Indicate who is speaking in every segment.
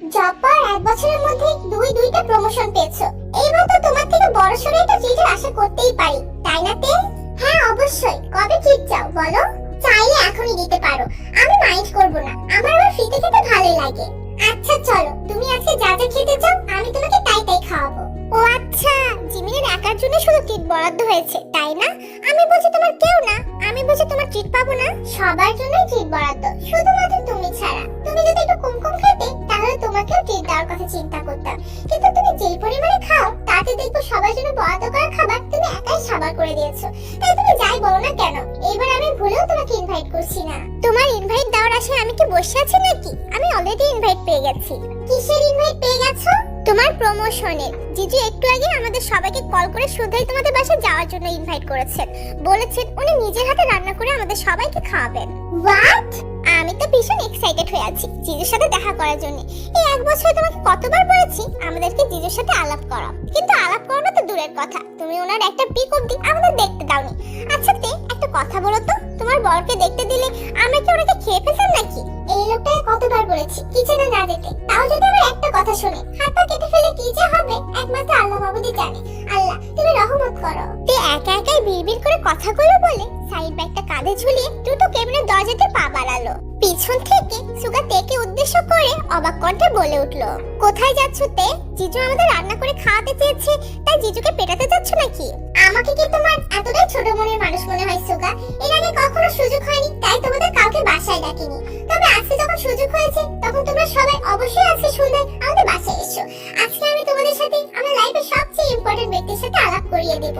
Speaker 1: Job পাওয়ার 1 বছরের মধ্যে দুইটা প্রমোশন পেয়েছো। এইবার তো তোমার থেকে বড় সড়ো একটা ট্রিটের আশা করতেই পারি, তাই না তে? হ্যাঁ অবশ্যই। কবে ট্রিট চাও বলো? চাইলে এখনই দিতে পারো, আমি মাইন্ড করব না। আমার আবার ফ্রিতে খেতে ভালোই লাগে। আচ্ছা চলো, তুমি আজকে যা যা খেতে চাও আমি তোমাকে তাই খাওয়াবো। ও আচ্ছা, জিমিনের একার জন্য শুধু ট্রিট বরাদ্দ হয়েছে তাই না? আমি বুঝি তোমার কেউ না, আমি বুঝি তোমার ট্রিট পাবো না? সবার জন্যই ট্রিট বরাদ্দ, শুধুমাত্র তুমি ছাড়া। তুমি যদি একটু কম খেতে তাহলে তোমাকেও ট্রিট দেওয়ার কথা চিন্তা করতাম, কিন্তু তুমি যেই পরিমাণে খাও তাতে দেখবো সবার জন্য বরাদ্দ করা খাবার তুমি একাই সাবার করে দিয়েছো। তাই তুমি যাই বলো না কেন, এবার আমি ভুলেও তোমাকে ইনভাইট করছি না। তোমার ইনভাইট দেওয়ার আশায় আমি কি বসে আছি নাকি? আমি অলরেডি ইনভাইট পেয়ে গেছি। কিসের ইনভাইট পেয়ে গেছো? তোমার প্রমোশনের। জিজু একটু আগে আমাদের সবাইকে কল করে শুধুই তোমাদের বাসায় যাওয়ার জন্য ইনভাইট করেছেন। বলেছেন উনি নিজের হাতে রান্না করে আমাদের সবাইকে খাওয়াবেন। হোয়াট? আমি তো ভীষণ এক্সাইটেড হয়ে আছি জিজুর সাথে দেখা করার জন্য। এই 1 বছরে তোমাকে কতবার বলেছি আমাদেরকে জিজুর সাথে আলাপ করো, কিন্তু আলাপ করানো তো দূরের কথা, তুমি ওনার একটা পিক অবধি আমাদের দেখতে দাওনি। আচ্ছা তে, একটা কথা বলো তো, তোমার বরকে দেখতে দিলে আমরা কি ওনাকে খেয়ে ফেলতাম নাকি? এই লোকটাকে কতবার বলেছি কিচেনে না যেতে, তাও যদি আমার একটা কথা শুনে হাত পা কেটে ফেলে কি যে হবে একমাত্র আল্লাহ মাবুদই জানে। আল্লাহ তুমি রহমত করো। তে একা একাই বিড়বিড় করে কথাগুলো বলে সাইড ব্যাগটা কাঁধে ঝুলিয়ে দ্রুত কেবিনের দরজাতে পা বাড়ালো। পিছন থেকে সুগা তেকে উদ্দেশ্য করে অবাক কণ্ঠে বলে উঠলো, কোথায় যাচ্ছ তে? জিজু আমাদের রান্না করে খাওয়াতে চেয়েছে, তাই জিজুকে পেটাতে যাচ্ছ নাকি? আমাকে কি তোমার এতটাই ছোট মনের মানুষ মনে হয় সুগা? এর আগে কখনো সুযোগ হয়নি তাই তোমাদের কাউকে বাসায় ডাকিনি, তবে আজকে যখন সুযোগ হয়েছে তখন তোমরা সবাই অবশ্যই আজকে সন্ধ্যায় আমাদের বাসায় এসো। আজকে আমি তোমাদের সাথে আমার লাইফের সবচেয়ে ইম্পর্টেন্ট ব্যক্তির সাথে আলাপ করিয়ে দেব।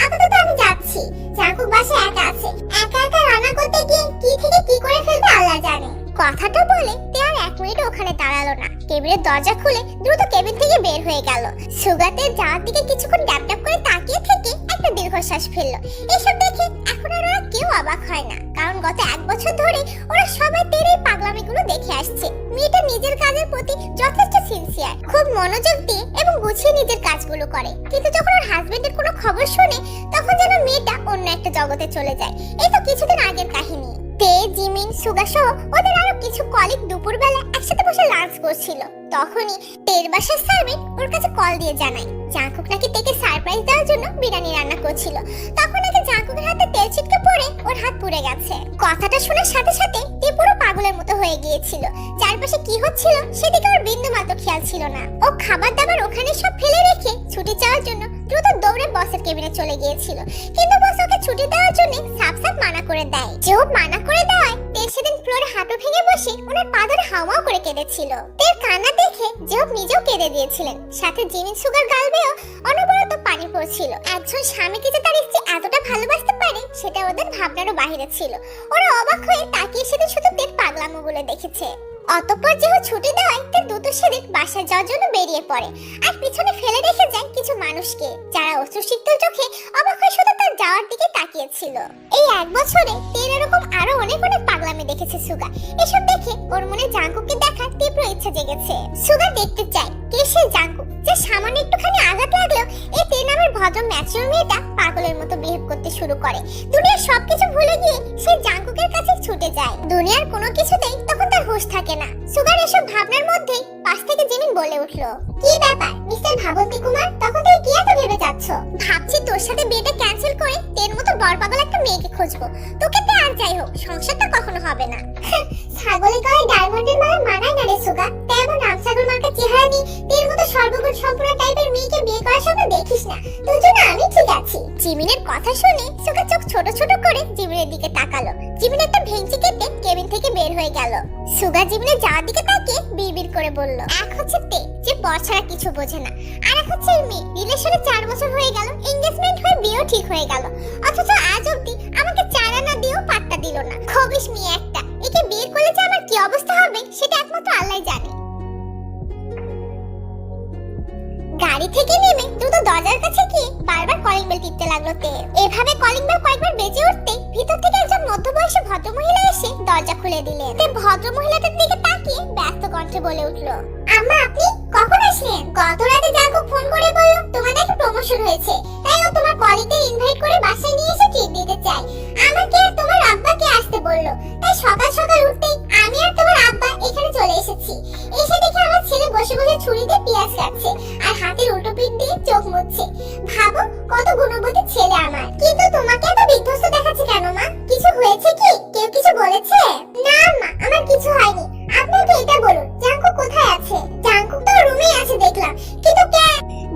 Speaker 1: আপাতত আমি যাচ্ছি, জাঙ্কুক বাসায় একা আছে, একা একা রান্না করতে গিয়ে কি থেকে কি করে ফেলবে আল্লাহ জানে। কথাটা বলে তে আর 1 মিনিট ওখানে দাঁড়ালো না, কেবিনের দরজা খুলে দ্রুত কেবিন থেকে বের হয়ে গেল। সুগাতে যাওয়ার দিকে কিছুক্ষণ ড্যাপ ড্যাপ করে তাকিয়ে থেকে একটা দীর্ঘশ্বাস ফেললো। এসব দেখে এখন আর ওরা কেউ অবাক হয় না, কারণ গত 1 বছর ধরে ওরা সবাই তের এই পাগলামিগুলো দেখে আসছে। মেয়েটা নিজের কাজের প্রতি যথেষ্ট সিনসিয়ার, খুব মনোযোগ দিয়ে এবং গুছিয়ে নিজের কাজগুলো করে, কিন্তু যখন ওর হাজবেন্ডের কোনো খবর শুনে তখন যেন মেয়েটা অন্য একটা জগতে চলে যায়। এই তো কিছুদিন আগের কাহিনী। তে, জিমিন, সুগা সহ ওদের আরো কিছু কলিগ দুপুরবেলা একসাথে বসে লাঞ্চ করছিল। তখনই তের বাসার সার্ভেন্ট ওর কাছে কল দিয়ে জানায় জাঙ্কুক নাকি তেকে সারপ্রাইজ দেওয়ার জন্য বিরিয়ানি রান্না করছিল। তখন নাকি জাঙ্কুকের হাতে তেল ছিটকে পড়ে ওর হাত পুড়ে গেছে। কথাটা শোনার সাথে সাথে তে পুরো পাগলের মতো হয়ে গিয়েছিল। চারপাশে কি হচ্ছিল সেদিকে ওর বিন্দু মাত্র খেয়াল ছিল না। ও খাবার দাবার ওখানে সব ফেলে রেখে ছুটি চাওয়ার জন্য দ্রুত দৌড়ে বসের কেবিনে চলে গিয়েছিল, কিন্তু বস ওকে ছুটি দেওয়ার জন্য সাফ মানা করে দেয়। যেও মানা করে দেওয়ায় তে সেদিন ফ্লোরে হাঁটু ভেঙে বসে ওনার পা ধরে হাওয়া করে কেঁদেছিল। তের কান্না দেখে যেও নিজেও কেঁদে দিয়েছিলেন, সাথে জিমিন সুগার গাল বেয়েও অনবরত পানি পড়ছিল। একজন স্বামীকে যে তার স্ত্রী এতটা ভালোবাসতে পারে সেটা ওদের ভাবনারও বাহিরে ছিল। ওরা অবাক হয়ে তাকিয়ে সেদিন শুধু তের পাগলামোগুলো দেখেছে। অতঃপর যেও ছুটি দেওয়ায় তে দ্রুত সেদিন বাসায় যাওয়ার জন্য বেরিয়ে পড়ে, আর পিছনে ফেলে রেখে যায় কিছু মানুষকে যারা অশ্রুসিক্ত চোখে অবাক হয়ে শুধু তার যাওয়ার দিকে তাকিয়েছিল। এই 1 বছরে তের এরকম আরো অনেক পাগলামি দেখেছে সুগা। এসব দেখে ওর মনে জাঙ্কুককে দেখার তীব্র ইচ্ছা জেগেছে। সুগা দেখতে চায় কে সেই জাঙ্কুক যে সামান্য একটুখানি আঘাত লাগলেও এই তে নামের ভদ্র ম্যাচিউর মেয়েটা পাগলের মতো বিহেভ করতে শুরু করে। দুনিয়ার সবকিছু ভুলে গিয়ে সে জাঙ্কুকের কাছে ছুটে যায়। দুনিয়ার কোনো কিছুতেই তখন তার হুঁশ থাকে না। সুগার এসব ভাবনার মধ্যেই পাশ থেকে জিমিন বলে উঠলো, কি ব্যাপার মিস্টার ভাবন্তী কুমার, তখন থেকে কি এত ভেবে যাচ্ছ? ভাবছি তোর সাথে বিয়েটা ক্যান্সেল করে তের মতো বড়পাগল একটা মেয়েকে খুঁজবো। তোকে তে আর যাই হোক সংসারটা কখনো হবে না। ছাগলের গায়ে ডায়মন্ডের মালা মানায় না রে সুগা, তেমন নামসাগর মার্কা চেহারা নিয়ে তের মতো সর্বগুণ সম্পূর্ণ টাইপের মেয়েকে বিয়ে করার স্বপ্ন দেখিস না। তোর জন্য আমি ঠিক আছি। জিমিনের কথা শুনে সুগা চোখ ছোট ছোট করে জিমিনের দিকে তাকালো। জিমিন একটা ভেঙচি কেটে কেবিন থেকে বের হয়ে গেল। সুগা জিমিনের যাওয়ার দিকে তাকিয়ে বিড়বিড় করে বলল, এক হচ্ছে তে যে পর ছাড়া কিছু বোঝে না, আর এক হচ্ছে এই মেয়ে রিলেশনে 4 বছর হয়ে গেল, এনগেজমেন্ট হয়ে বিয়েও ঠিক হয়ে গেল, অথচ আজ অবধি আমাকে চারা না দিয়েও পাত্তা দিল না। খবিস মেয়ে একটা, একে বিয়ে করলে যে আমার কি অবস্থা হবে সেটা একমাত্র আল্লাহই জানে। গাড়ি থেকে নেমে দ্রুত দরজার কাছে গিয়ে বারবার কলিং বেল টিপতে লাগলো তে। এভাবে কলিং বেল কয়েকবার বেজে উঠতে ভিতর থেকে একজন মধ্যবয়সী ভদ্রমহিলা এসে দরজা খুলে দিলেন। তে ভদ্রমহিলাটার দিকে তাকিয়ে ব্যস্ত কণ্ঠে বলে উঠলো, আম্মা আপনি কখন আসলেন? গত রাতে জাঙ্কুক ফোন করে বলল তোমাদের একটা প্রমোশন হয়েছে, তাই ও তোমার কলিগদের ইনভাইট করে বাসায় নিয়ে এসে ট্রিট দিতে চায়। আমাকে আর তোমার আব্বাকে আসতে বললো, তাই সকাল সকাল উঠতেই আমি আর তোমার আব্বা এখানে চলে এসেছি। এসে দেখে আমার ছেলে ছুরি দিয়ে পেঁয়াজ কাটছে আর হাতের উল্টো পিঠ দিয়ে চোখ মুছছে। ভাবো কত গুণবতী ছেলে আমার। কিন্তু তোমাকে এত বিধ্বস্ত দেখাচ্ছে কেন মা? কিছু হয়েছে কি? কেউ কিছু বলেছে? না মা, আমার কিছু হয়নি। আপনি তো এটা বলুন, জাঙ্কুক কোথায় আছে? জাঙ্কুক তো রুমেই আছে দেখলাম, কিন্তু কে?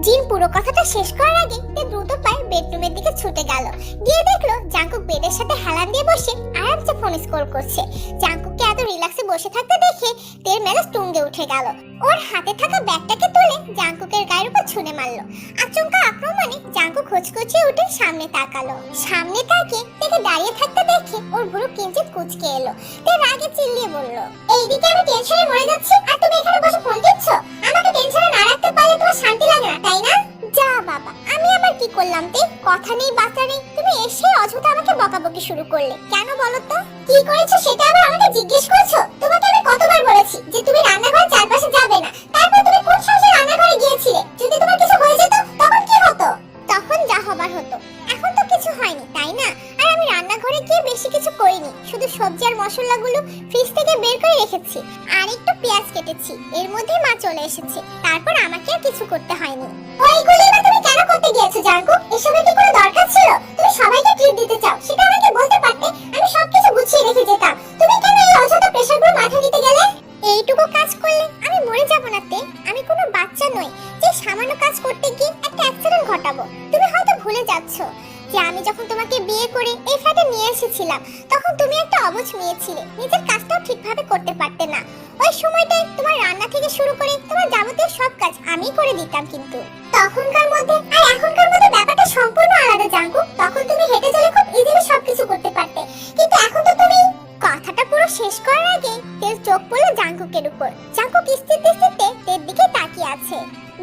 Speaker 1: জিন পুরো কথাটা শেষ করার আগে তে দ্রুত পায়ে বেডরুমের দিকে ছুটে গেল। গিয়ে দেখলো জাঙ্কুক বেডের সাথে হেলান দিয়ে বসে আরামসে ফোন স্ক্রল করছে। জাঙ্কুককে এত রিল্যাক্সে বসে থাকতে দেখে তের মেজাজ তুঙ্গে উঠে গেল। ওর হাতে থাকা ব্যাগটাকে তুলে জাঙ্কুকের গায়ের উপর ছুঁড়ে মারলো। আচমকা আক্রমণে জাঙ্কুক হচকুচিয়ে উঠে সামনে তাকালো। সামনে তাকিয়ে তেকে দাঁড়িয়ে থাকতে দেখে ওর ভুরু কিঞ্চিত কুঁচকে এলো। তে রাগে চিল্লিয়ে বলল, এইদিকে আমি টেনশনে মরে যাচ্ছি আর তুমি এখানে বসে ফোন টিপছো? আমাকে টেনশনে না রাখতে পারলে তোমার শান্তি লাগে না, তাই না? যা বাবা, আমি আবার কি করলাম? তে কথা নেই বার্তা নেই, তুমি এসে অযথা আমাকে বকাবকি শুরু করলে কেন বলো তো? কি করেছো সেটা আবার আমাকে জিজ্ঞেস করছো? তোমাকে আমি কতবার বলেছি যে তুমি রান্নাঘরের চারপাশে যাবে না, তারপর তুমি কোন সাহসে রান্নাঘরে গিয়েছিলে? যদি তোমার কিছু হয়ে যেত তখন কি হতো? তখন যা হবার হতো। এখন তো কিছু হয়নি, তাই না? আর আমি রান্নাঘরে গিয়ে বেশি কিছু করিনি, শুধু সবজি আর মশলাগুলো ফ্রিজ থেকে বের করে রেখেছি আর একটু পেঁয়াজ কেটেছি। এর মধ্যেই মা চলে এসেছে, তারপর আমাকে আর কিছু করতে হয়নি। ওইগুলি বা তুমি কেন করতে গিয়েছো জাঙ্কুক? এসবের কি কোনো দরকার ছিল? তুমি সবাইকে ট্রিট দিতে চাও, সেটা আমাকে বলতে পারতে, আমি সবকিছু গুছিয়ে রেখে যেতাম। তুমি কেন এই অযথা প্রেসারগুলো মাথা দিতে গেলে? এইটুকু কাজ করলে আমি মরে যাব না তে। আমি কোনো বাচ্চা নই যে সামান্য কাজ করতে গিয়ে একটা অ্যাক্সিডেন্ট ঘটাবো। তুমি হয়তো ভুলে যাচ্ছো যে আমি যখন তোমাকে বিয়ে করে এই ফ্ল্যাটে নিয়ে এসেছিলাম তখন তুমি একটা অবুঝ মেয়ে ছিলে, নিজের কাজটাও ঠিকভাবে করতে পারতে না। ওই সময়টায় তোমার রান্না থেকে শুরু করে তোমার যাবতীয় সব কাজ আমিই করে দিতাম। কিন্তু তখনকার মধ্যে আর এখনকার মধ্যে ব্যাপারটা সম্পূর্ণ আলাদা জাঙ্কুক। তখন তুমি হেঁটে চলে খুব ইজিলি সবকিছু করতে পারতে, কিন্তু এখন তো তুমি। কথাটা পুরো শেষ করার আগে তের চোখ পড়লো জাঙ্কুকের উপর। জাঙ্কুক স্থির স্থিরতে তের দিকে তাকিয়ে আছে।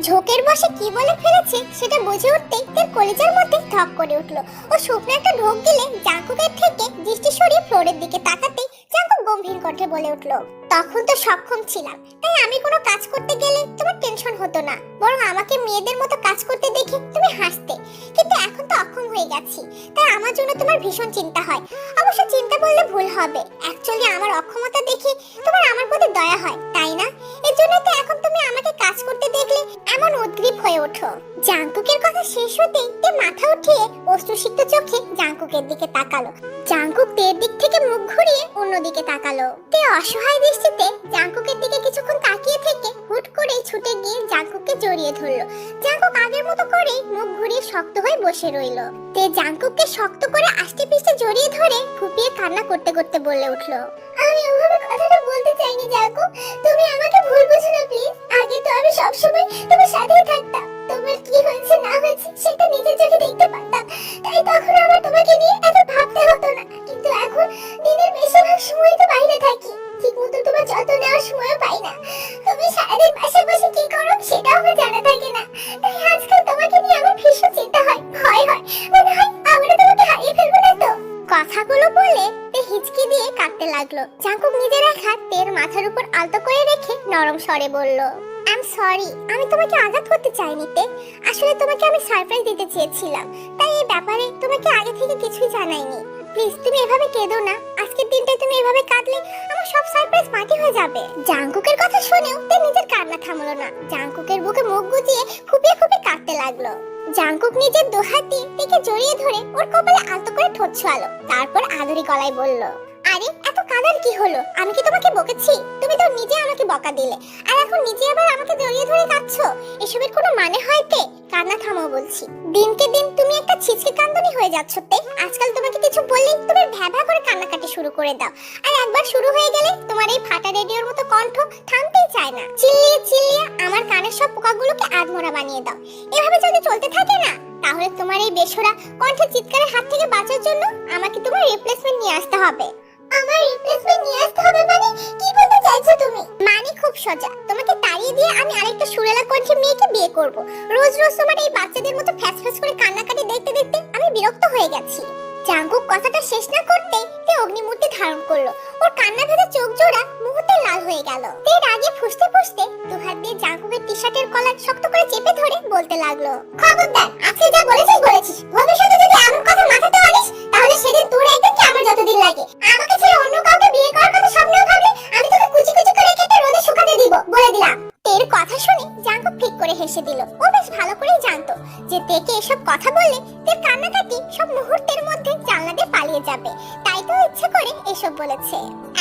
Speaker 1: ঝোঁকের বসে কি বলে ফেলেছে সেটা বুঝে উঠতেই তের কলিজার মধ্যে ধক করে উঠলো। ও শুকনো একটা ঢোক গিলে জাঙ্কুকের থেকে দৃষ্টি সরিয়ে ফ্লোরের দিকে তাকাতেই জাঙ্কুক গম্ভীর কণ্ঠে বলে উঠলো, তখন তো সক্ষম ছিলাম, তাই আমি কোনো কাজ করতে গেলে তোমার টেনশন হতো না, বরং আমাকে মেয়েদের মতো কাজ করতে দেখে তুমি হাসতে। কিন্তু এখন তো অক্ষম হয়ে গেছি, তাই আমার জন্য তোমার ভীষণ চিন্তা হয়। অবশ্য চিন্তা বললে ভুল হবে, অ্যাকচুয়ালি আমার অক্ষমতা দেখে তোমার আমার প্রতি দয়া হয়, তাই না? এর জন্য তো এখন তুমি আমাকে কাজ করতে দেখলে এমন উদ্গ্রীব হয়ে ওঠো। জাঙ্কুকের কথা শেষ হতেই তে মাথা উঠিয়ে অশ্রুসিক্ত চোখে জাঙ্কুকের দিকে তাকালো। জাঙ্কুক তের দিক থেকে মুখ ঘুরিয়ে অন্যদিকে তাকালো। তে অসহায় দৃষ্টিতে জাঙ্কুকের দিকে কিছুক্ষণ তাকিয়ে থেকে হুট করে ছুটে গিয়ে জাঙ্কুককে জড়িয়ে ধরলো। জাঙ্কুক আগের মতো করে মুখ ঘুরিয়ে শক্ত হয়ে বসে রইলো। তে জাঙ্কুককে শক্ত করে আষ্টে পিষ্টে জড়িয়ে ধরে ফুপিয়ে কান্না করতে করতে বলে উঠলো, আমি ওভাবে কথাটা বলতে চাইনি জাঙ্কুক, তুমি আমাকে ভুল বুঝো না প্লিজ। আগে তো আমি সবসময় তোমার সাথেই থাকতাম, তোমার কি হয়েছে না হয়েছে সেটা নিজের চোখে দেখতে পারতাম, তাই তখন আমার তোমাকে নিয়ে এত ভাবতে হতো না। কিন্তু এখন দিনের বেশিরভাগ সময় তো বাইরে থাকি, ঠিক মতো তোমার যত্ন নেওয়ার সময়ও পাই না। তুমি সারাদিন বাসায় বসে কি করো সেটাও আমার জানা থাকে না, তাই আজকাল তোমাকে নিয়ে আমার ভীষণ চিন্তা হয়, ভয় হয়, মনে হয় আমরা তোমাকে হারিয়ে ফেলবো না তো। কথাগুলো বলে তে হিচকি দিয়ে কাঁদতে লাগলো। জাঙ্কুক নিজের এক হাত তের মাথার উপর আলতো করে রেখে নরম স্বরে বলল, আই এম সরি, আমি তোমাকে আঘাত করতে চাইনি তে। আসলে তোমাকে আমি সারপ্রাইজ দিতে চেয়েছিলাম, তাই এই ব্যাপারে তোমাকে আগে থেকে কিছুই জানাইনি। প্লিজ তুমি এভাবে কেঁদো না, আজকের দিনটাই তুমি এভাবে কাঁদলে আমার সব সারপ্রাইজ মাটি হয়ে যাবে। জাঙ্কুকের কথা শুনেও তে নিজের কান্না থামলো না। জাঙ্কুকের বুকে মুখ গুজিয়ে ফুপিয়ে ফুপিয়ে কাঁদতে লাগলো। জাঙ্কুক নিজের দুহাত দিয়ে তেকে জড়িয়ে ধরে ওর কপালে আলতো করে ঠোঁট ছোঁয়ালো, তারপর আদুরি গলায় বলল, আরে এত কাঁদার কি হলো? আমি কি তোমাকে বকেছি? তুমি তো নিজে আমাকে বকা দিলে, আর এখন নিজে আবার আমাকে জড়িয়ে ধরে কাঁদছো। এসবের কোনো মানে হয় তে? কান্না থামাও বলছি। দিনকে দিন তুমি একটা ছিচকে কান্দনি হয়ে যাচ্ছ তে। আজকাল তোমাকে কিছু বললেই তুমি ভ্যাভা করে কান্নাকাটি শুরু করে দাও, আর একবার শুরু হয়ে গেলে তোমার এই ফাটা রেডিওর মতো কণ্ঠ থামতেই চায় না। চিল্লিয়ে চিল্লিয়ে আমার কানের সব পোকাগুলোকে আধমরা বানিয়ে দাও। এভাবে যদি চলতে থাকে না, তাহলে তোমার এই বেসুরা কণ্ঠের চিৎকারের হাত থেকে বাঁচার জন্য আমাকে তোমার রিপ্লেসমেন্ট নিয়ে আসতে হবে। আমার রিপ্লেসমেন্ট নিয়ে আসতে হবে মানে কি বলতে চাইছো তুমি? মানে খুব সোজা, তোমাকে তাড়িয়ে দিয়ে আমি আরেকটা সুরেলা কণ্ঠে মেয়েকে বিয়ে করব। রোজ রোজ তোমার এই বাচ্চাদের মতো ফ্যাস ফ্যাস করে কান্নাকাটি দেখতে দেখতে আমি বিরক্ত হয়ে গেছি। জাঙ্কুক কথাটা শেষ না করতে তে অগ্নিমূর্তি ধারণ করলো। ওর কান্না ভেজা চোখ জোড়া মুহূর্তে লাল হয়ে গেল। তে রাগে ফুঁসতে ফুঁসতে দুহাত দিয়ে জাঙ্কুকের টি-শার্টের কলার শক্ত করে চেপে ধরে বলতে লাগলো, খবরদার, আজকে যা বলেছিস বলেছিস, ভবিষ্যতে যদি এমন কথা মাথাতে আনিস তাহলে সেদিন তোর একদিন কি আমার যতদিন লাগে। আমাকে ছেড়ে অন্য কাউকে বিয়ে করার কথা স্বপ্নেও ভাবলে আমি তোকে কুচি কুচি করে কেটে রোদে শুকাতে দিব, বলে দিলাম। তের কথা শুনে জাঙ্কুক ঠিক করে হেসে দিল। ও বেশ ভালো করেই জানতো যে তেকে এসব কথা বললে তের কান্নাকাটি সব মুহূর্তের মধ্যে জানলা দিয়ে পালিয়ে যাবে, তাই তো ইচ্ছে করে এসব বলেছে।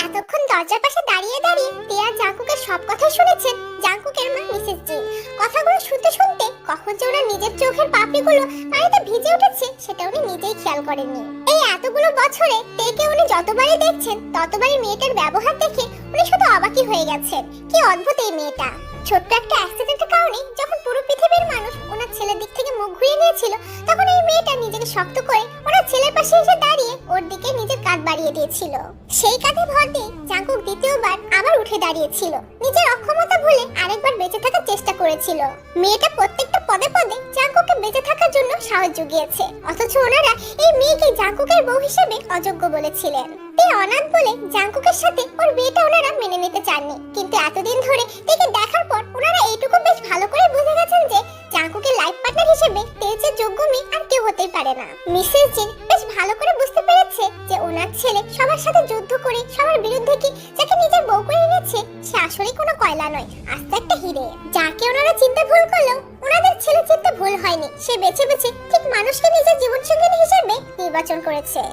Speaker 1: এতক্ষণ দরজার পাশে দাঁড়িয়ে দাঁড়িয়ে তে আর জাঙ্কুকের সব কথা শুনেছেন জাঙ্কুকের মা মিসেস জিন। কথাগুলো শুনতে শুনতে কখন যে ওনার নিজের চোখের পাপড়িগুলো পানিতে ভিজে উঠেছে সেটা উনি নিজেই খেয়াল করেননি। এই এতগুলো বছরে তেকে উনি যতবারই দেখছেন ততবারই মেয়েটার ব্যবহার দেখে উনি শুধু অবাকই হয়ে গেছেন। কি অদ্ভুত এই মেয়েটা। ছোট্ট একটা অ্যাক্সিডেন্টের কারণে যখন পুরো পৃথিবীর মানুষ ওনার ছেলের দিক থেকে মুখ ঘুরিয়ে নিয়েছিল, তখন এই মেয়েটা নিজেকে শক্ত করে ওনার ছেলের পাশে এসে দাঁড়িয়ে ওর দিকে নিজের কাঁধ বাড়িয়ে দিয়েছিল। সেই কাঁধে ভর দিয়ে জাঙ্কুক দ্বিতীয়বার আবার উঠে দাঁড়িয়েছিল। নিজের অক্ষমতা ভুলে আরেকবার বেঁচে থাকার চেষ্টা করেছিল। মেয়েটা প্রত্যেকটা পদে পদে জাঙ্কুককে বেঁচে থাকার জন্য সাহস জুগিয়েছে, অথচ ওনারা এই মেয়েকে জাঙ্কুকের বউ হিসেবে অযোগ্য বলেছিলেন। তে অনাথ বলে জাঙ্কুকের সাথে ওর বিয়েটা ওনারা মেনে নিতে চাননি, কিন্তু এতদিন ধরে তেকে দেখার পর ওনারা এইটুকু বেশ ভালো করে বুঝে গেছেন যে জাঙ্কুকের লাইফ পার্টনার হিসেবে তের যে যোগ্য মেয়ে আর কেউ হতেই পারে না। মিসেস জিন বেশ ভালো করে বুঝতে পেরেছে যে ওনার ছেলে সবার সাথে যুদ্ধ করে সবার বিরুদ্ধে কি যাকে নিজের বউ করে এনেছে সে আসলে কোনো কয়লা নয়, আস্তে একটা হিরে। যাকে ওনারা চিনতে ভুল করলেও ওনাদের ছেলে চিনতে ভুল হয়নি, সে বেছে বেছে ঠিক মানুষকে নিজের জীবনসঙ্গিনী হিসেবে নির্বাচন করেছে।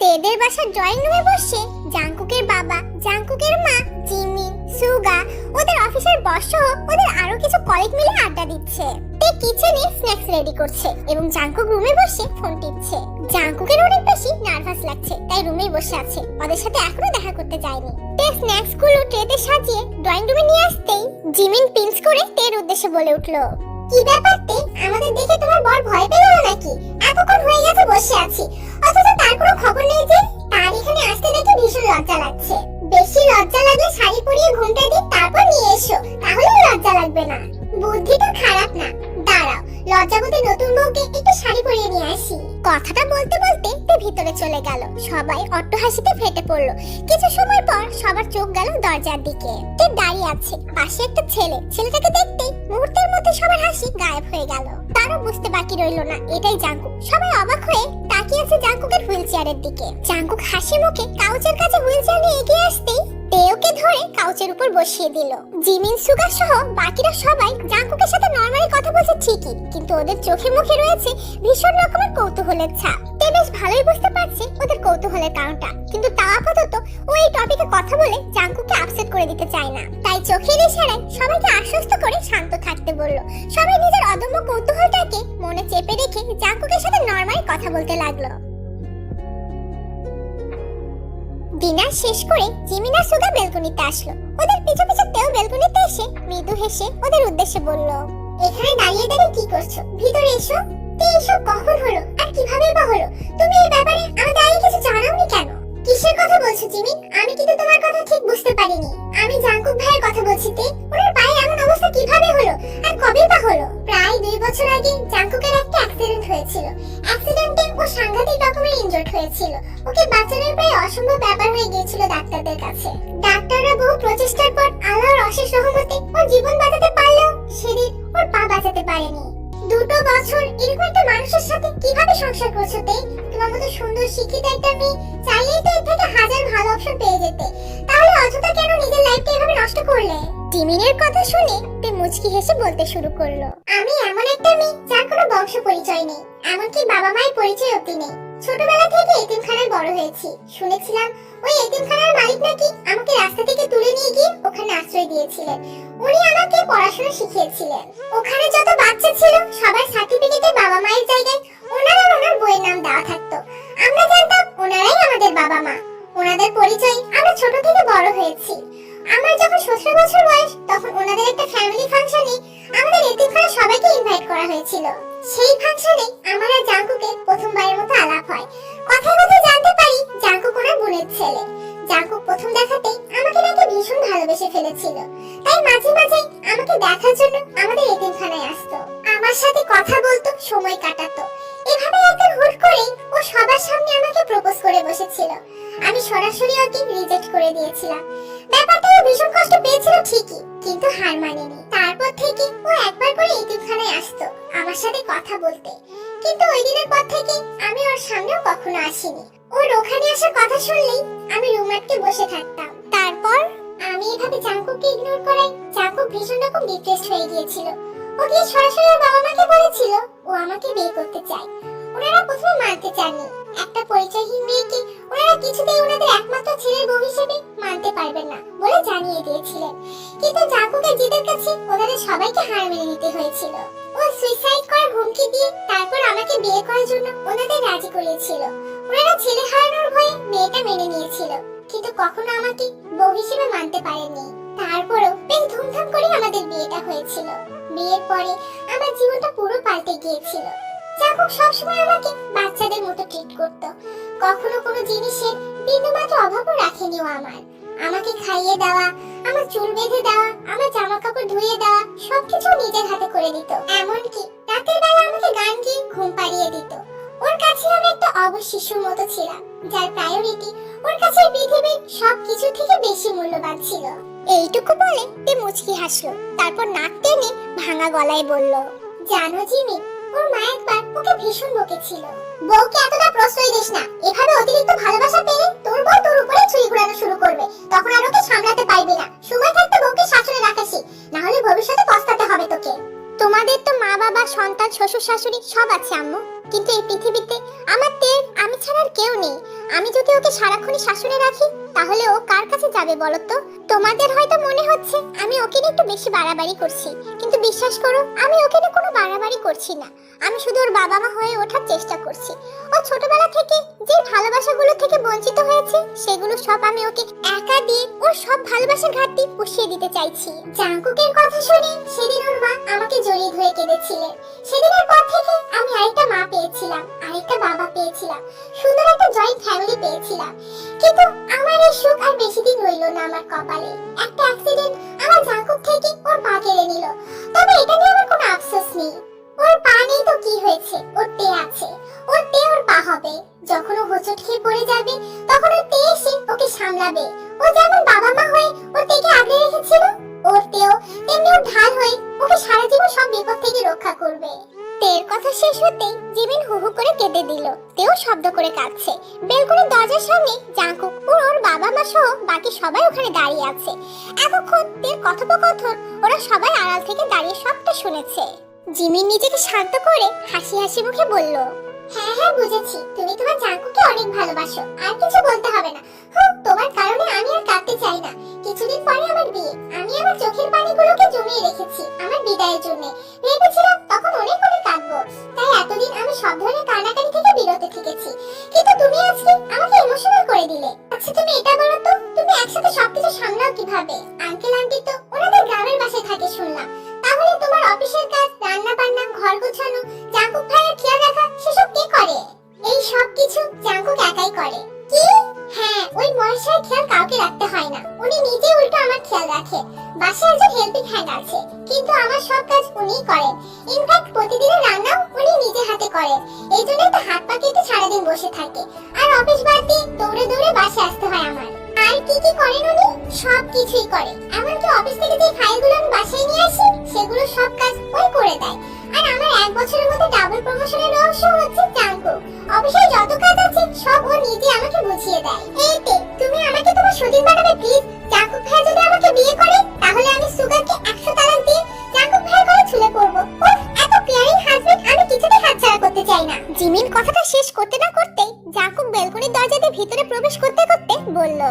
Speaker 1: তেদের বাসার ড্রয়িং রুমে বসে জাঙ্কুকের বাবা, জাঙ্কুকের মা, জিমিন, সুগা, ওদের অফিসের বস সহ ওদের আরো কিছু কলিগ মিলে আড্ডা দিচ্ছে। তে কিচেনে স্ন্যাক্স রেডি করছে এবং জাঙ্কুক রুমে বসে ফোন টিপছে। জাঙ্কুকের অনেক বেশি নার্ভাস লাগছে, তাই রুমেই বসে আছে, ওদের সাথে এখনো দেখা করতে যায়নি। তে স্ন্যাক্স গুলো ট্রেতে সাজিয়ে ড্রয়িং রুমে নিয়ে আসতেই জিমিন পিঞ্চ করে তের উদ্দেশ্যে বলে উঠলো, কি ব্যাপার তে, আমাদের দেখে তোমার বর ভয় পেল নাকি? এতক্ষণ হয়ে গেছে বসে আছি, অথচ তার কোনো খবর নেই যে। তার এখানে আসতে দেখে ভীষণ লজ্জা লাগছে। বেশি লজ্জা লাগলে শাড়ি পরিয়ে ঘুমটা দিয়ে তারপর নিয়ে এসো, তাহলেও লজ্জা লাগবে না। বুদ্ধিটা খারাপ না, দাঁড়াও লজ্জাবতী নতুন বউকে একটু শাড়ি পরিয়ে নিয়ে আসি। কথাটা বলতে বলতে তে ভিতরে চলে গেল। সবাই অট্টহাসিতে ফেটে পড়লো। কিছু সময় পর সবার চোখ গেল দরজার দিকে। তে দাঁড়িয়ে আছে, পাশে একটা ছেলে। ছেলেটাকে দেখতেই মুহূর্তের মধ্যে সবার হাসি গায়েব হয়ে গেল। তারও বুঝতে বাকি রইল না এটাই জাঙ্কুক। সবাই অবাক হয়ে তাকিয়ে আছে জাঙ্কুকের হুইল চেয়ারের দিকে। জাঙ্কুক হাসি মুখে কাউচের কাছে হুইল চেয়ার নিয়ে এগিয়ে আসতেই তেওকে ধরে কাউচের উপর বসিয়ে দিল। জিমিন, সুগা সহ বাকিরা সবাই জাঙ্কুকের সাথে নরমালি কথা বলছে ঠিকই, কিন্তু ওদের চোখে মুখে রয়েছে ভীষণ রকমের কৌতূহলের ছাপ। তে বেশ ভালোই বুঝতে পারছে ওদের কৌতূহলের কারণটা, কিন্তু তা আপাতত ও এই টপিকে কথা বলে জাঙ্কুককে আপসেট করে দিতে চায় না। তাই চোখের ইশারায় সবাইকে আশ্বস্ত করে শান্ত থাকতে বলল। সবাই নিজের অদম্য কৌতূহলটাকে মনে চেপে রেখে জাঙ্কুকের সাথে নরমালি কথা বলতে লাগলো। ডিনার শেষ করে জিমিন আর সুগা বেলকনিতে আসলো। ওদের পিছু পিছু তেও বেলকনিতে এসে মৃদু হেসে ওদের উদ্দেশ্যে বলল, এখানে দাঁড়িয়ে দাঁড়িয়ে কি করছো? ভিতরে এসো। তে এসব কখন হলো আর কিভাবে বা হলো? তুমি এই ব্যাপারে আমাদের আগে কিছু জানাওনি কেন? কিসের কথা বলছো জিমিন? আমি কিন্তু তোমার কথা ঠিক বুঝতে পারিনি। আমি জাঙ্কুক ভাইয়ের কথা বলছি। তে ওনার পায়ে এমন অবস্থা কিভাবে হলো আর কবে বা হলো? প্রায় 2 বছর আগে জাঙ্কুকের একটা অ্যাক্সিডেন্ট হয়েছিল। অ্যাক্সিডেন্টে ও সাংঘাতিক রকমের ইনজুর্ড হয়েছিল। ওকে বাঁচানোর প্রায় অসম্ভব ব্যাপার হয়ে গিয়েছিল ডাক্তারদের কাছে। ডাক্তাররা বহু প্রচেষ্টার পর আল্লাহর অশেষ রহমতে ওর জীবন বাঁচাতে পারলেও সেদিন ওর পা বাঁচাতে পারেনি। 2 বছর এরকম একটা মানুষের সাথে কিভাবে সংসার করছো তে? তোমার মতো সুন্দর শিক্ষিত একটা মেয়ে চাইলেই তো এর থেকে হাজার ভালো অপশন পেয়ে যেতে। তাহলে অযথা কেন নিজের লাইফটা এভাবে নষ্ট করলে? জিমিনের কথা শুনে তে মুচকি হেসে বলতে শুরু করলো, আমি এমন একটা মেয়ে যার কোনো বংশ পরিচয় নেই, এমনকি বাবা মায়ের পরিচয় অবধি নেই। ছোটবেলা থেকে এতিমখানায় বড় হয়েছি। শুনেছিলাম ওই এতিমখানার মালিক নাকি আমাকে রাস্তা থেকে তুলে নিয়ে গিয়ে ওখানে আশ্রয় দিয়েছিলেন। উনি আমাকে পড়াশোনা শিখিয়েছিলেন। ওখানে যত বাচ্চা ছিল সবার সার্টিফিকেটে বাবা মায়ের জায়গায় ওনার আর ওনার বইয়ের নাম দেওয়া থাকতো। আমরা জানতাম ওনারাই আমাদের বাবা মা। ওনাদের পরিচয় আমরা ছোট থেকে বড় হয়েছি। আমার যখন 17 বছর বয়স তখন ওনাদের একটা ফ্যামিলি ফাংশনে আমাদের এতিমখানার সবাইকে ইনভাইট করা হয়েছিল। সেই ফাংশনে আমার আর জাঙ্কুকের প্রথমবারের মতো আলাপ হয়। কথায় কথায় জানতে পারি জাঙ্কুক ওনার বোনের ছেলে। জাঙ্কুক প্রথম দেখাতেই আমাকে নাকি ভীষণ ভালোবেসে ফেলেছিল। তাই মাঝে মাঝে আমাকে দেখার জন্য আমাদের এতিমখানায় আসতো, আমার সাথে কথা বলতো, সময় কাটাতো। এভাবে একদিন হুট করে ও সবার সামনে আমাকে প্রপোজ করে বসেছিল। আমি সরাসরি ওকে রিজেক্ট করে দিয়েছিলাম। ব্যাপারটা ও ভীষণ কষ্ট পেয়েছিল ঠিকই, কিন্তু হার মানেনি। তারপর থেকে ও একবার করে এতিমখানায় আসতো আমার সাথে কথা বলতে, কিন্তু ওই দিনের পর থেকে আমি ওর সামনেও কখনো আসিনি। ওর ওখানে আসার কথা শুনলেই আমি রুম আটকে বসে থাকতাম। তারপর আমি এভাবে জাঙ্কুককে ইগনোর করাই জাঙ্কুক ভীষণ রকম ডিপ্রেসড হয়ে গিয়েছিল। ও গিয়ে সরাসরি ওর বাবা মাকে বলেছিল ও আমাকে বিয়ে করতে চায়। ওনারা প্রথমে মানতে চাননি, একটা পরিচয়হীন মেয়েকে ওনারা কিছুতেই ওনাদের একমাত্র ছেলের বউ হিসেবে মানতে পারবেন না বলে জানিয়ে দিয়েছিলেন। কিন্তু জাঙ্কুকের জিদের কাছে ওনাদের সবাইকে হার মেনে নিতে হয়েছিল। ও সুইসাইড করার হুমকি দিয়ে তারপর আমাকে বিয়ে করার জন্য ওনাদের রাজি করিয়েছিল। ওনারা ছেলে হারানোর ভয়ে মেয়েটা মেনে নিয়েছিল, কিন্তু কখনো আমাকে বউ হিসেবে মানতে পারেনি। তারপরও বেশ ধুমধাম করে আমাদের বিয়েটা হয়েছিল। বিয়ের পরে আমার জীবনটা পুরো পাল্টে গিয়েছিল। জাঙ্কুক সবসময় আমাকে বাচ্চাদের মতো ট্রিট করত। কখনো কোনো জিনিসের বিন্দুমাত্র অভাবও রাখেনি ও আমার। আমাকে খাইয়ে দেওয়া, আমার চুল বেঁধে দেওয়া, আমার জামা কাপড় ধুয়ে দেওয়া সবকিছু নিজের হাতে করে দিত। এমনকি রাতের বেলা আমাকে গান গিয়ে ঘুম পাড়িয়ে দিত। ওর কাছে আমি একটা অবশ শিশুর মতো ছিলাম, যার প্রায়োরিটি ওর কাছে পৃথিবীর সবকিছু থেকে বেশি মূল্যবান ছিল। এইটুকু বলে তে মুচকি হাসলো, তারপর নাক টেনে ভাঙা গলায় বলল, জানো জিমি, ওর মা একবার ওকে ভীষণ বকেছিল। বউকে এতটা প্রশ্রয় দিস না, এভাবে অতিরিক্ত ভালোবাসা পেলে তোর বউ তোর উপরে ছুরি ঘোরানো শুরু করবে, তখন আর ওকে সামলাতে পারবি না। সময় থাকতে বউকে শাসনে রাখাসি, না হলে ভবিষ্যতে পস্তাতে হবে তোকে। তোমাদের তো মা বাবা, সন্তান, শ্বশুর শাশুড়ি সব আছে আম্মু, কিন্তু এই পৃথিবীতে আমার তের আমি ছাড়া আর কেউ নেই। আমি যদি ওকে সারাক্ষণই শাসনে রাখি তাহলে ও কার কাছে যাবে বলো তো? তোমাদের হয়তো মনে হচ্ছে আমি ওকে নিয়ে একটু বেশি বাড়াবাড়ি করছি, কিন্তু বিশ্বাস করো আমি ওকে নিয়ে কোনো বাড়াবাড়ি করছি না। আমি শুধু ওর বাবা মা হয়ে ওঠার চেষ্টা করছি। ও ছোটবেলা থেকে যে ভালোবাসাগুলো থেকে বঞ্চিত হয়েছে সেগুলো সব আমি ওকে একা দিয়ে ওর সব ভালোবাসার ঘাটতি পুষিয়ে দিতে চাইছি। জাঙ্কুকের কথা শুনে সেদিন ওর মা আমাকে জড়িয়ে ধরে কেঁদেছিলেন। সেদিনের পর থেকে আমি আরেকটা মা পেয়েছিলাম, আরেকটা বাবা পেয়েছিলাম, সুন্দর একটা জয়েন্ট ফ্যামিলি পেয়েছিলাম। কিন্তু আমার এই সুখ আর বেশি দিন রইল না আমার কপালে। একটা অ্যাক্সিডেন্ট আমার জাঙ্কুক থেকে ওর পা কেড়ে নিল। তবে এটা নিয়ে আমার কোনো আফসোস নেই। ওর পা নেই তো কি হয়েছে, ওর তে আছে। ওর তে ওর পা হবে। যখন ও হোঁচট খেয়ে পড়ে যাবে তখন ওর তে এসে ওকে সামলাবে। ও যেমন বাবা মা হয়ে ওর তেকে আগলে রেখেছিল, ওর তেও তেমনি ওর ঢাল হয়ে ওকে সারা জীবন সব বিপদ থেকে রক্ষা করবে। তের কথা শেষ হতেই জিমিন হু হু করে কেঁদে দিল। তেও শব্দ করে কাঁদছে। বেলকনির দরজার সামনে জাঙ্কুক ও ওর বাবা মা সহ বাকি সবাই ওখানে দাঁড়িয়ে আছে। এতক্ষণ তের কথোপকথন ওরা সবাই আড়াল থেকে দাঁড়িয়ে সবটা শুনেছে। জিমিন নিজেকে শান্ত করে হাসি হাসি মুখে বলল, হ্যাঁ হ্যাঁ বুঝেছি, তুমি তোমার জাঙ্কুকে অনেক ভালোবাসো, আর কিছু বলতে হবে না। তোমার কারণে আমি আর কাঁদতে চাই না। কিছুদিন পরে আমার বিয়ে, আমি আমার চোখের পানিগুলোকে জমিয়ে রেখেছি আমার বিদায়ের জন্য। ভেবেছিলাম তখন অনেক অনেক কাঁদবো, তাই এতদিন আমি সব ধরনের কান্নাকাটি থেকে বিরত থেকেছি। কিন্তু তুমি আজকে আমাকে ইমোশনাল করে দিলে। আচ্ছা তুমি এটা বলো তো, তুমি একসাথে সবকিছু সামলাও কিভাবে? আঙ্কেল আন্টি তো ওনাদের গ্রামের বাসায় থাকে শুনলাম, তাহলে তোমার অফিসের কাজ, রান্না বান্না, ঘর গোছানো, জাঙ্কুক ভাইয়ের খেয়াল রাখা সেসব কে করে? এই সব কিছু জাঙ্কুক একাই করে। কি? হ্যাঁ, ওই মহেশের খেয়াল কাউকে রাখতে হয় না, উনি নিজে উল্টো আমার খেয়াল রাখে। বাসায় একজন হেল্পিং হ্যান্ড আছে, কিন্তু আমার সব কাজ উনিই করেন। ইনফ্যাক্ট প্রতিদিনের রান্নাও উনি নিজে হাতে করেন। এই জন্য তো হাত পা কেটে সারাদিন বসে থাকে, আর অফিস বাদ দিয়ে দৌড়ে দৌড়ে বাসায় আসতে হয় আমার। আর কি কি করেন উনি? সব কিছুই করে। এমনকি অফিস থেকে যে ফাইলগুলো আমি বাসায় নিয়ে আসি সেগুলো সব কাজ ওই করে দেয়। আর আমার এক বছরের মধ্যে ডাবল প্রমোশনের রহস্য হচ্ছে জাঙ্কুক। অফিসে যত কাজ আছে সব ও নিজে আমাকে বুঝিয়ে দেয়। এইতে তুমি আমাকে তোমার সতীন বানাবে প্লিজ। জাঙ্কুক ভাই যদি আমাকে বিয়ে করে তাহলে আমি সুগারকে 100 তালাক দিয়ে জাঙ্কুক ভাইয়ের গলায় ঝুলে পড়বো। এত কেয়ারিং হাজবেন্ড আমি কিছুতেই হাতছাড়া করতে চাই না। জিমিন কথাটা শেষ করতে না করতেই জাঙ্কুক বেলকনির দরজা দিয়ে ভিতরে প্রবেশ করতে করতে বলল,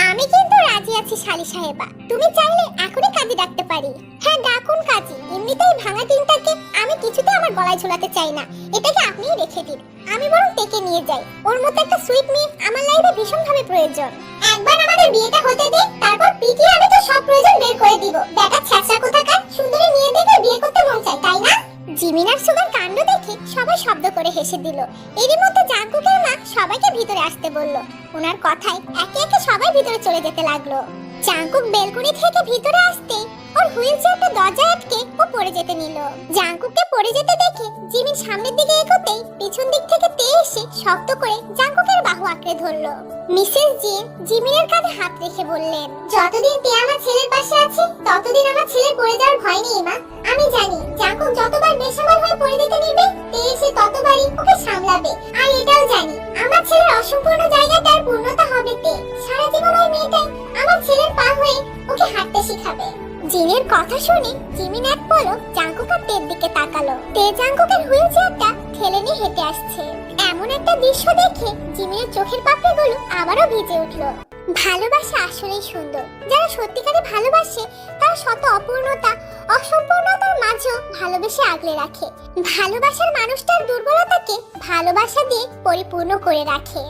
Speaker 1: আমি কিন্তু রাজি আছি শালি সাহেবা, তুমি চাইলে এখনই কাজী ডাকতে পারি। হ্যাঁ ডাকুন কাজী, এমনিতেই ভাঙা টিনটাকে আমি কিছুতে আমার গলায় ঝোলাতে চাই না, এটাকে আপনিই রেখে দিন। আমি বরং তেকে নিয়ে যাই, ওর মতো একটা সুইট মেয়ে আমার লাইফে ভীষণভাবে প্রয়োজন। একবার আমাদের বিয়েটা হতে দে, তারপর পিটিয়ে আমি তো সব প্রয়োজন বের করে দিব। বেটা ছ্যাঁচড়া কোথাকার, সুন্দরী মেয়ে দেখে বিয়ে করতে মন চায় তাই না? জিমিন আর সুগার কাণ্ড দেখে সবাই শব্দ করে হেসে দিল। এরই মধ্যে জাঙ্কুকের মা সবাইকে ভিতরে আসতে বলল। ওনার কথায় একে একে সবাই ভিতরে চলে যেতে লাগলো। জাঙ্কুক বেলকনি থেকে ভিতরে আসতে ওর হুইলচেয়ারটা দরজা আটকে ও পড়ে যেতে নিল। জাঙ্কুককে পড়ে যেতে দেখে জিমিন সামনের দিকে এগোতেই পিছন দিক থেকে তে এসে শক্ত করে জাঙ্কুকের বাহু আঁকড়ে ধরলো। মিসেস জিন জিমিনের কাঁধে হাত রেখে বললেন, যতদিন তে আমার ছেলের পাশে আছে ততদিন আমার ছেলের পড়ে যাওয়ার ভয় নেই মা। আমি জানি জাঙ্কুক যতবার বেসামাল হয়ে পড়ে যেতে নিবে তে এসে ততবারই ওকে সামলাবে। আর এটাও জানি আমার ছেলের অসম্পূর্ণ জায়গাটার পূর্ণতা হবে তে। সারা জীবন ওই মেয়েটাই আমার ছেলের পা হয়ে ওকে পাঠাবে। জিনের কথা শুনে জিমিন এক পলক জাঙ্কুক আর তের দিকে তাকালো। তে জাঙ্কুকের হুইল চেয়ারটা ঠেলে নিয়ে হেঁটে আসছে। এমন একটা দৃশ্য দেখে জিমিনের চোখের পাপড়িগুলো আবারও ভিজে উঠলো। ভালোবাসা আসলেই সুন্দর। যারা সত্যিকারে ভালোবাসে তারা শত অপূর্ণতা অসম্পূর্ণতার মাঝেও ভালোবেসে আগলে রাখে। ভালোবাসার মানুষটার দুর্বলতাকে ভালোবাসা দিয়ে পরিপূর্ণ করে রাখে।